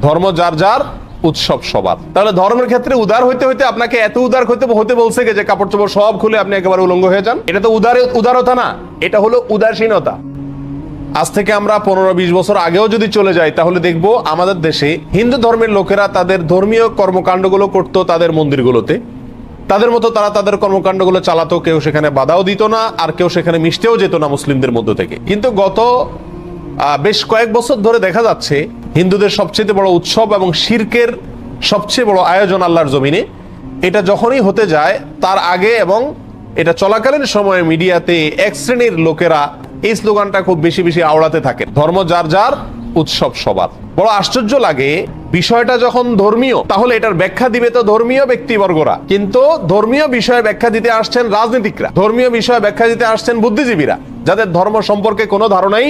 ধর্ম যার যার, উৎসব সবার। তাহলে ধর্মের ক্ষেত্রে উদার হইতে হইতে আপনাকে এত উদার হতে বলছে যে কাপড় চোপড় সব খুলে আপনি একেবারে উলঙ্গ হয়ে যান? এটা তো উদারতা না, এটা হলো উদাসীনতা। আজ থেকে আমরা 15-20 বছর আগেও যদি চলে যাই তাহলে দেখব আমাদের দেশে হিন্দু ধর্মের লোকেরা তাদের ধর্মীয় কর্মকাণ্ডগুলো করত তাদের মন্দিরগুলোতে, তাদের মতো তারা তাদের কর্মকাণ্ডগুলো চালাতো, কেউ সেখানে বাধাও দিত না, আর কেউ সেখানে মিশতেও যেত না মুসলিমদের মধ্য থেকে। কিন্তু গত বেশ কয়েক বছর ধরে দেখা যাচ্ছে হিন্দুদের সবচেয়ে বড় উৎসব এবং শিরকের সবচেয়ে বড় আয়োজন আল্লাহর জমিনে, এটা যখনই হতে যায় তার আগে এবং এটা চলাকালীন সময়ে মিডিয়াতে এক শ্রেণীর লোকেরা এই স্লোগানটা খুব বেশি বেশি আওড়াতে থাকে, ধর্ম যার যার, উৎসব সবার। বড় আশ্চর্য লাগে, বিষয়টা যখন ধর্মীয় তাহলে এটার ব্যাখ্যা দিবে তো ধর্মীয় ব্যক্তিবর্গরা, কিন্তু ধর্মীয় বিষয়ে ব্যাখ্যা দিতে আসছেন রাজনীতিকরা, ধর্মীয় বিষয়ে ব্যাখ্যা দিতে আসছেন বুদ্ধিজীবীরা, যাদের ধর্ম সম্পর্কে কোনো ধারণাই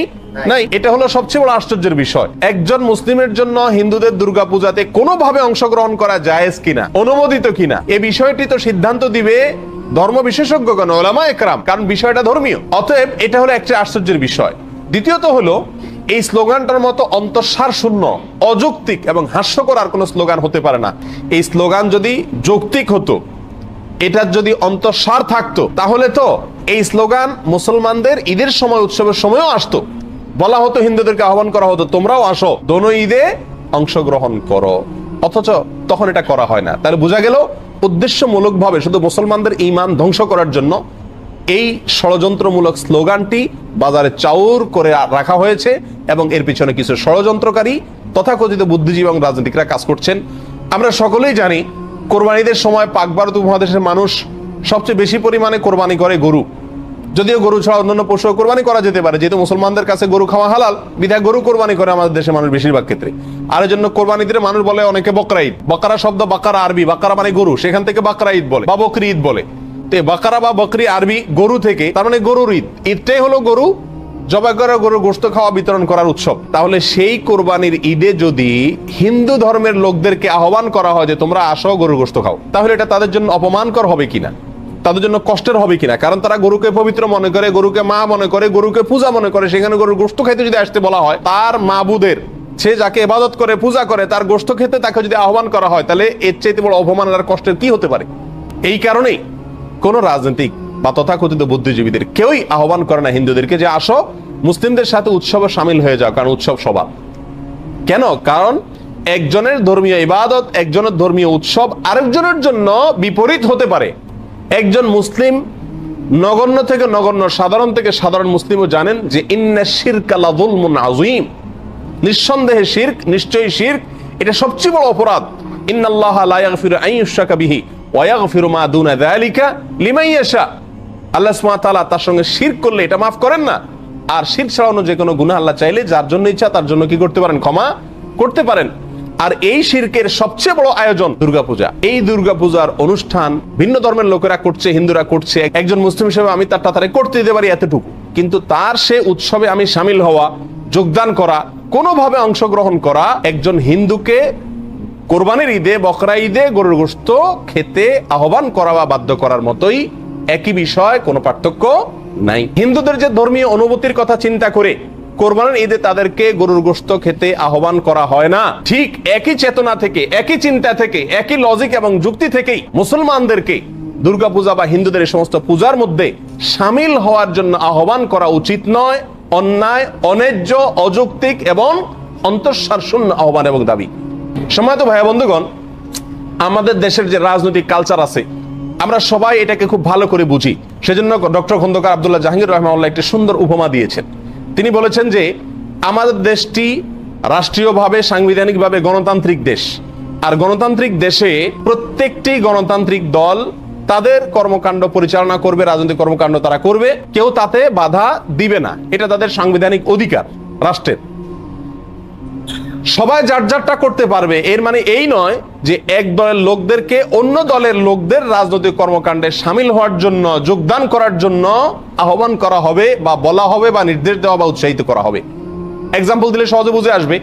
নাই। এটা হলো সবচেয়ে বড় আশ্চর্যের বিষয়। একজন মুসলিমের জন্য হিন্দুদের দুর্গাপূজাতে কোনোভাবে অংশগ্রহণ করা জায়েজ কিনা, অনুমোদিত কিনা, এই বিষয়টি তো সিদ্ধান্ত দিবে ধর্ম বিশেষজ্ঞগণ, ওলামা একরাম, কারণ বিষয়টা ধর্মীয়। অতএব এটা হলো একটা আশ্চর্যের বিষয়। দ্বিতীয়ত হলো এই স্লোগানটার মতো অন্তঃসার শূন্য, অযৌক্তিক এবং হাস্যকর আর কোনো স্লোগান হতে পারে না। এই স্লোগান যদি যৌক্তিক হতো, এটার যদি অন্তঃসার থাকতো, তাহলে তো এই স্লোগান মুসলমানদের ঈদের সময়, উৎসবের সময়ও আসতো, বলা হতো, হিন্দুদেরকে আহ্বান করা হতো, তোমরাও আসো, দোনো ঈদে অংশগ্রহণ করো। অথচ তখন এটা করা হয় না। তাহলে বোঝা গেল উদ্দেশ্যমূলকভাবে শুধু মুসলমানদের ঈমান ধ্বংস করার জন্য এই ষড়যন্ত্রমূলক স্লোগানটি বাজারে চাউর করে রাখা হয়েছে এবং এর পিছনে কিছু ষড়যন্ত্রকারী তথাকথিত বুদ্ধিজীবী এবং রাজনীতিকরা কাজ করছেন। আমরা সকলেই জানি কোরবানিদের সময় পাক ভারত উপমহাদেশের মানুষ সবচেয়ে বেশি পরিমাণে কোরবানি করে গরু, যদিও গরু ছাড়া অন্যান্য পশু কোরবানি করা যেতে পারে, যেহেতু মুসলমানদের কাছে গরু খাওয়া হালাল, বিধায় গরু কোরবানি করে আমাদের দেশের মানুষ বেশিরভাগ ক্ষেত্রে। আর এই জন্য কোরবানি দিলে মানুষ বলে অনেকে বকরা ঈদ, বাকারা শব্দ, বাকারা আরবি, বাকারা মানে গরু, সেখান থেকে বাকরা ঈদ বলে বা বকরি ঈদ বলে। তো বাকারা বা বকরি আরবি গরু থেকে, তার মানে গরুর ঈদ, ঈদটাই হলো গরু জবাই করে গরুর গোশত খাওয়া, বিতরণ করার উৎসব। তাহলে সেই কোরবানির ঈদে যদি হিন্দু ধর্মের লোকদেরকে আহ্বান করা হয় যে তোমরা আসো গরুর গোশত খাও, তাহলে এটা তাদের জন্য অপমানকর হবে কিনা, তাদের জন্য কষ্টের হবে কিনা? কারণ তারা গরুকে পবিত্র মনে করে, গরুকে মা মনে করে, গরুকে পূজা মনে করে। সেখানে গরুর গোশত খাইতে যদি আসতে বলা হয়, তার মাবুদের, সে যাকে ইবাদত করে পূজা করে, তার গোশত খেতে তাকে যদি আহ্বান করা হয়, তাহলে এর চাইতে বড় অপমান আর কষ্টের কি হতে পারে? এই কারণেই কোন রাজনৈতিক বা তথাকথিত বুদ্ধিজীবীদের কেউই আহ্বান করে না হিন্দুদেরকে যে আসো মুসলিমদের সাথে উৎসবে সামিল হয়ে যাও, কারণ উৎসব সবার। কেন? কারণ একজনের ধর্মীয় ইবাদত, একজনের ধর্মীয় উৎসব আরেকজনের জন্য বিপরীত হতে পারে। একজন মুসলিম নগণ্য থেকে নগণ্য, সাধারণ থেকে সাধারণ মুসলিমও জানেন যে ইন্না শিরকা লাযুলমুন আযীম, নিঃসন্দেহে শিরক, নিশ্চয়ই শিরক এটা সবচেয়ে বড় অপরাধ। ইন্নাল্লাহা লা ইয়াগফিরু আন ইউশরাকা বিহি ওয়া ইয়াগফিরু মা দুনা যালিকা লিমান ইয়াশা। আল্লাহ সুবহানাহু ওয়া তাআলা তার সঙ্গে শিরক করলে এটা মাফ করেন না, আর শিরক ছাড়া অন্য যে কোনো গুনাহ আল্লাহ চাইলে যার জন্য ইচ্ছা তার জন্য কি করতে পারেন? ক্ষমা করতে পারেন। আর এই শিরকের সবচেয়ে বড় আয়োজন দুর্গাপূজা। এই দুর্গাপূজার অনুষ্ঠান ভিন্ন ধর্মের লোকেরা করছে, হিন্দুরা করছে, একজন মুসলিম হিসেবে আমি তারে করতে দিতে পারি এতটুকু, কিন্তু তার সে উৎসবে আমি সামিল হওয়া, যোগদান করা, কোনোভাবে অংশগ্রহণ করা, একজন হিন্দুকে কোরবানির ঈদে, বকরা ঈদে গরুর গোশত খেতে আহ্বান করা বা বাধ্য করার মতোই, একই বিষয়, কোনো পার্থক্য নাই। হিন্দুদের যে ধর্মীয় অনুভূতির কথা চিন্তা করে কোরবানির ঈদে তাদেরকে গরুর গোশত খেতে আহ্বান করা হয় না, ঠিক একই চেতনা থেকে, একই চিন্তা থেকে, একই লজিক এবং যুক্তি থেকেই মুসলমানদেরকে দুর্গাপূজা বা হিন্দুদের এই সমস্ত পূজার মধ্যে সামিল হওয়ার জন্য আহ্বান করা উচিত নয়, অন্যায়, অন্যায্য, অযৌক্তিক এবং অন্তঃসার শূন্য আহ্বান এবং দাবি। সম্মানিত ভাই বন্ধুগণ, আমাদের দেশের যে রাজনৈতিক কালচার আছে আমরা সবাই এটাকে খুব ভালো করে বুঝি। সেজন্য ডক্টর খন্দকার আব্দুল্লাহ জাহাঙ্গীর রহমাতুল্লাহ একটি সুন্দর উপমা দিয়েছেন। তিনি বলেছেন যে আমাদের দেশটি রাষ্ট্রীয়ভাবে, সাংবিধানিকভাবে গণতান্ত্রিক দেশ, আর গণতান্ত্রিক দেশে প্রত্যেকটি গণতান্ত্রিক দল তাদের কর্মকাণ্ড পরিচালনা করবে, রাজনৈতিক কর্মকাণ্ড তারা করবে, কেউ তাতে বাধা দিবে না, এটা তাদের সাংবিধানিক অধিকার রাষ্ট্রের। সবাই যার যারটা করতে পারবে, এর মানে এই নয় যে এক দলের লোকদেরকে অন্য দলের লোকদের রাজনৈতিক কর্মকাণ্ডে সামিল হওয়ার জন্য, যোগদান করার জন্য আহ্বান করা হবে বা বলা হবে বা নির্দেশ দেওয়া বা উৎসাহিত করা হবে। এক্সাম্পল দিলে সহজে বুঝে আসবে।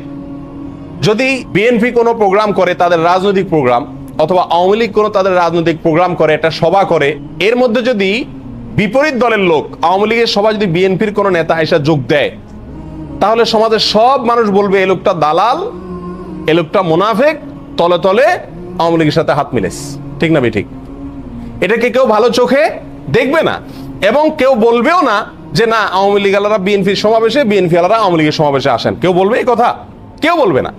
যদি বিএনপি কোনো প্রোগ্রাম করে, তাদের রাজনৈতিক প্রোগ্রাম, অথবা আওয়ামী লীগ কোনো তাদের রাজনৈতিক প্রোগ্রাম করে, একটা সভা করে, এর মধ্যে যদি বিপরীত দলের লোক, আওয়ামী লীগের সভা যদি বিএনপির কোনো নেতা এসে যোগ দেয়, তাহলে সমাজের সব মানুষ বলবে এই লোকটা দালাল, এ লোকটা মুনাফিক, তলে তলে আওয়ামী লীগের সাথে হাত মিলেছে। ঠিক না ঠিক? এটাকে কেউ ভালো চোখে দেখবে না, এবং কেউ বলবেও না যে না আওয়ামী লীগ আলারা বিএনপির সমাবেশে, বিএনপি আলারা আওয়ামী লীগের সমাবেশে আসেন। কেউ বলবে এই কথা? কেউ বলবে না।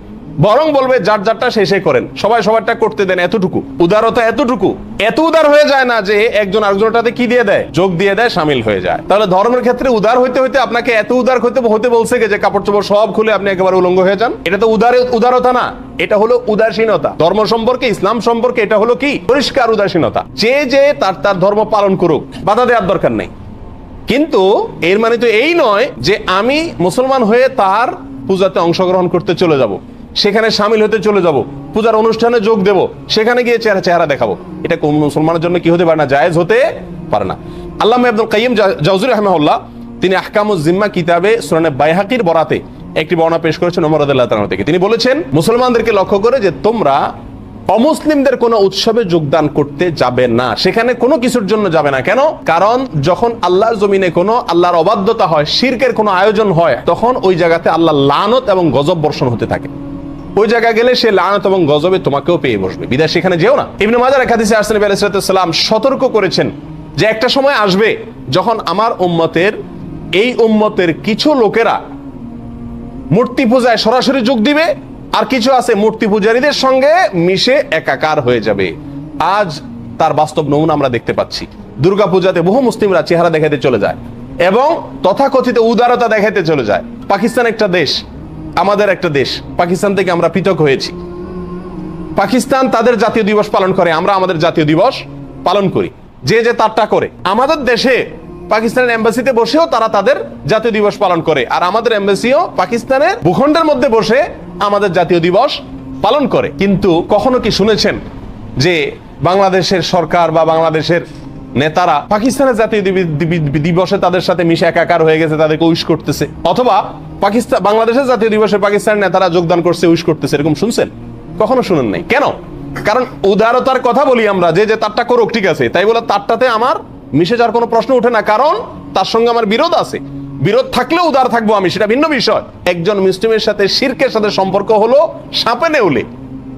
বরং বলবে যার যারটা শেষে করেন, সবাই সবারটা করতে দেন। এতটুকু উদারতা, এতটুকু এত উদার হয়ে যায় না যে একজন আরেকজনটাতে কি দিয়ে দেয়, যোগ দিয়ে দেয়, সামিল হয়ে যায়। তাহলে ধর্মের ক্ষেত্রে উদার হইতে হইতে আপনাকে এত উদার হতে বলছে যে কাপড় চোপড় সব খুলে আপনি একেবারে উলঙ্গ হয়ে যান। এটা তো উদারতা না, এটা হলো উদাসীনতা। ধর্ম সম্পর্কে, ইসলাম সম্পর্কে এটা হলো কি? পরিষ্কার উদাসীনতা। যে তার ধর্ম পালন করুক, বাধা দেওয়ার দরকার নেই। কিন্তু এর মানে তো এই নয় যে আমি মুসলমান হয়ে তার পূজাতে অংশগ্রহণ করতে চলে যাব, সেখানে সামিল হতে চলে যাব, পূজার অনুষ্ঠানে যোগ দেব, সেখানে গিয়ে চেহারা দেখাবো। এটা কোন মুসলমানের জন্য কি হতে পারে না? জায়েজ হতে পারে না। আল্লামা ইবনুল কাইয়িম জাওযী রাহিমাহুল্লাহ তিনি আহকামুজ জিম্মা কিতাবে সুনানে বাইহাকির বরাতে একটি বর্ণনা পেশ করেছেন ওমর রাদিয়াল্লাহু তাআলা থেকে। তিনি বলেছেন মুসলমানদেরকে লক্ষ্য করে যে তোমরা অমুসলিমদের কোনো উৎসবে যোগদান করতে যাবে না, সেখানে কোনো কিছুর জন্য যাবে না। কেন? কারণ যখন আল্লাহর জমিনে কোনো আল্লাহর অবাধ্যতা হয়, শিরকের কোনো আয়োজন হয়, তখন ওই জায়গাতে আল্লাহর লানত এবং গজব বর্ষণ হতে থাকে। ওই জায়গায় গেলে সে লানত এবং গজবে তোমাকেও পেয়ে বসবে, বিদায় সেখানে যেও না। ইবনে মাজাহ এক হাদিসে আসছে নবী আলাইহিস সালাম সতর্ক করেছেন যে একটা সময় আসবে যখন আমার উম্মতের কিছু লোকেরা মূর্তি পূজায় সরাসরি যোগ দিবে, আর কিছু আছে মূর্তি পূজারীদের সঙ্গে মিশে একাকার হয়ে যাবে। আজ তার বাস্তব নমুনা আমরা দেখতে পাচ্ছি। দুর্গা পূজাতে বহু মুসলিমরা চেহারা দেখাতে চলে যায় এবং তথাকথিত উদারতা দেখাতে চলে যায়। পাকিস্তান একটা দেশ, আমাদের একটা দেশ, পাকিস্তান থেকে আমরা পৃথক হয়েছি। পাকিস্তান তাদের জাতীয় দিবস পালন করে, আমরা আমাদের জাতীয় দিবস পালন করি, যে তারটা করে। আমাদের দেশে পাকিস্তানের এম্বাসিতে বসেও তারা তাদের জাতীয় দিবস পালন করে, আর আমাদের এম্বাসিও পাকিস্তানের ভূখণ্ডের মধ্যে বসে আমাদের জাতীয় দিবস পালন করে। কিন্তু কখনো কি শুনেছেন যে বাংলাদেশের সরকার বা বাংলাদেশের নেতারা পাকিস্তানের জাতীয় দিবসে তাদের সাথে মিশে একাকার হয়ে গেছে, তাদেরকে উইশ করতেছে, অথবা বাংলাদেশের জাতীয় দিবসে পাকিস্তানের নেতারা যোগদান করছে, উইশ করতেছে? এরকম শুনছেন? কখনো শুনেন নাই। কেন? কারণ উদারতার কথা বলি আমরা, যে তারটা করুক, ঠিক আছে, তাই বলে তারটাতে আমার মিশে যাওয়ার কোনো প্রশ্ন ওঠে না, কারণ তার সঙ্গে আমার বিরোধ আছে। বিরোধ থাকলেও উদার থাকবো আমি, সেটা ভিন্ন বিষয়। একজন মুসলিমের সাথে শিরকের সাথে সম্পর্ক হলো সাপে নেউলে।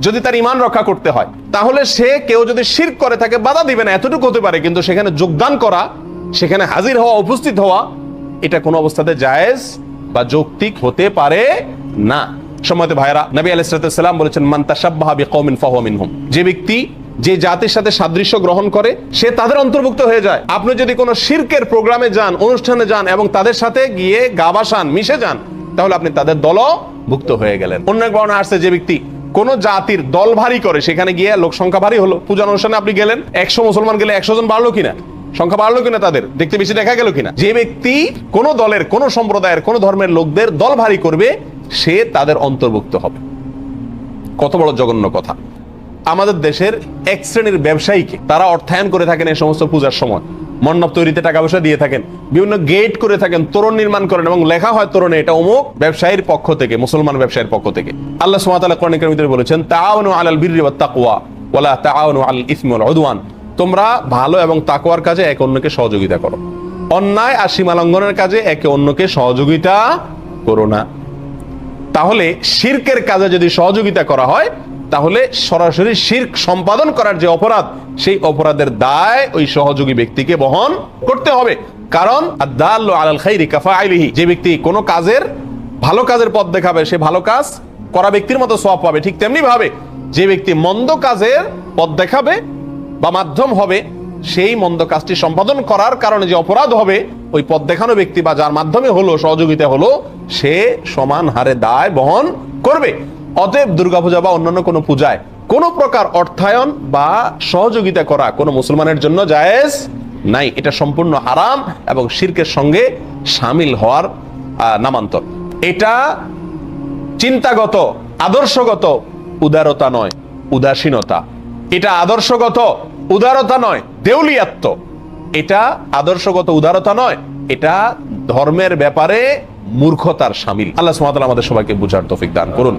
যদি তার ঈমান রক্ষা করতে হয়, তাহলে সে কেউ যদি শিরক করে থাকে বাধা দিবে না, এতটুকু হতে পারে। কিন্তু সেখানে যোগদান করা, সেখানে হাজির হওয়া, উপস্থিত হওয়া, এটা কোনো অবস্থাতে জায়েজ বা যৌক্তিক হতে পারে না। সম্মানিত ভাইরা, নবী আলাইহিস সালাম বলেছেন মান তাশাব্বাহা বিকওমিন ফাহুয়া মিনহুম। যে ব্যক্তি যে জাতির সাথে সাদৃশ্য গ্রহণ করে সে তাদের অন্তর্ভুক্ত হয়ে যায়। আপনি যদি কোনো শিরকের প্রোগ্রামে যান, অনুষ্ঠানে যান এবং তাদের সাথে গিয়ে গা ভাসান, মিশে যান, তাহলে আপনি তাদের দলভুক্ত হয়ে গেলেন। অন্য এক বর্ণনা আসছে যে ব্যক্তি কোন জাতির দল ভারী করে, সেখানে গিয়ে লোক সংখ্যা ভারী হলো, পূজা অনুষ্ঠানে আপনি গেলেন, 100 মুসলমান গেলে 100 জন বাড়লো কিনা, সংখ্যা বাড়লো কিনা, তাদের দেখতে বেশি দেখা গেল কিনা। যে ব্যক্তি কোন দলের, কোন সম্প্রদায়ের, কোন ধর্মের লোকদের দল ভারী করবে, সে তাদের অন্তর্ভুক্ত হবে। কত বড় জঘন্য কথা। আমাদের দেশের এক শ্রেণীর ব্যবসায়ীকে তারা অর্থায়ন করে থাকেন এই সমস্ত পূজার সময়, মণ্ডপ তৈরিতে টাকা পয়সা দিয়ে থাকেন, বিভিন্ন গেট করে থাকেন, তোরণ নির্মাণ করেন এবং লেখা হয় তোরণে এটা অমুক ব্যবসায়ীর পক্ষ থেকে, মুসলমান ব্যবসায়ীর পক্ষ থেকে। আল্লাহ সুবহানাহু ওয়া তাআলা কোরআন কারীমে বলেছেন তাআওয়ানু আলাল বিররি ওয়াত তাকওয়া ওয়া লা তাআওয়ানু আলাল ইসমি ওয়াল উদওয়ান। তোমরা ভালো এবং তাকওয়ার কাজে একে অন্যকে সহযোগিতা করো, অন্যায় আর সীমা লঙ্ঘনের কাজে একে অন্যকে সহযোগিতা করো না। তাহলে শিরকের কাজে যদি সহযোগিতা করা হয়, তাহলে সরাসরি শিরক সম্পাদন করার যে অপরাধ, সেই অপরাধের দায় ওই সহযোগী ব্যক্তিকে বহন করতে হবে। কারণ আদ-দাল্লু আলাল খাইরি কাফাইলিহি, যে ব্যক্তি কোনো কাজের, ভালো কাজের পথ দেখাবে, সে ভালো কাজ করা ব্যক্তির মতো সওয়াব পাবে। ঠিক তেমনি ভাবে যে ব্যক্তি মন্দ কাজের পথ দেখাবে বা মাধ্যম হবে, সেই মন্দ কাজটি সম্পাদন করার কারণে যে অপরাধ হবে, ওই পথ দেখানো ব্যক্তি বা যার মাধ্যমে হলো, সহযোগিতা হলো, সে সমান হারে দায় বহন করবে। অতএব দুর্গাপূজা বা অন্যান্য কোনো পূজায় কোনো প্রকার অর্থায়ন বা সহযোগিতা করা কোনো মুসলমানের জন্য জায়েজ নাই। এটা সম্পূর্ণ হারাম এবং শিরকের সঙ্গে শামিল হওয়ার নামান্তর। এটা চিন্তাগত, আদর্শগত উদারতা নয়, উদাসীনতা। এটা আদর্শগত উদারতা নয়, দেউলিয়াত্ব। এটা আদর্শগত উদারতা নয়, এটা ধর্মের ব্যাপারে মূর্খতার শামিল। আল্লাহ সুবহানাহু ওয়া তাআলা আমাদের সবাইকে বুঝার তৌফিক দান করুন।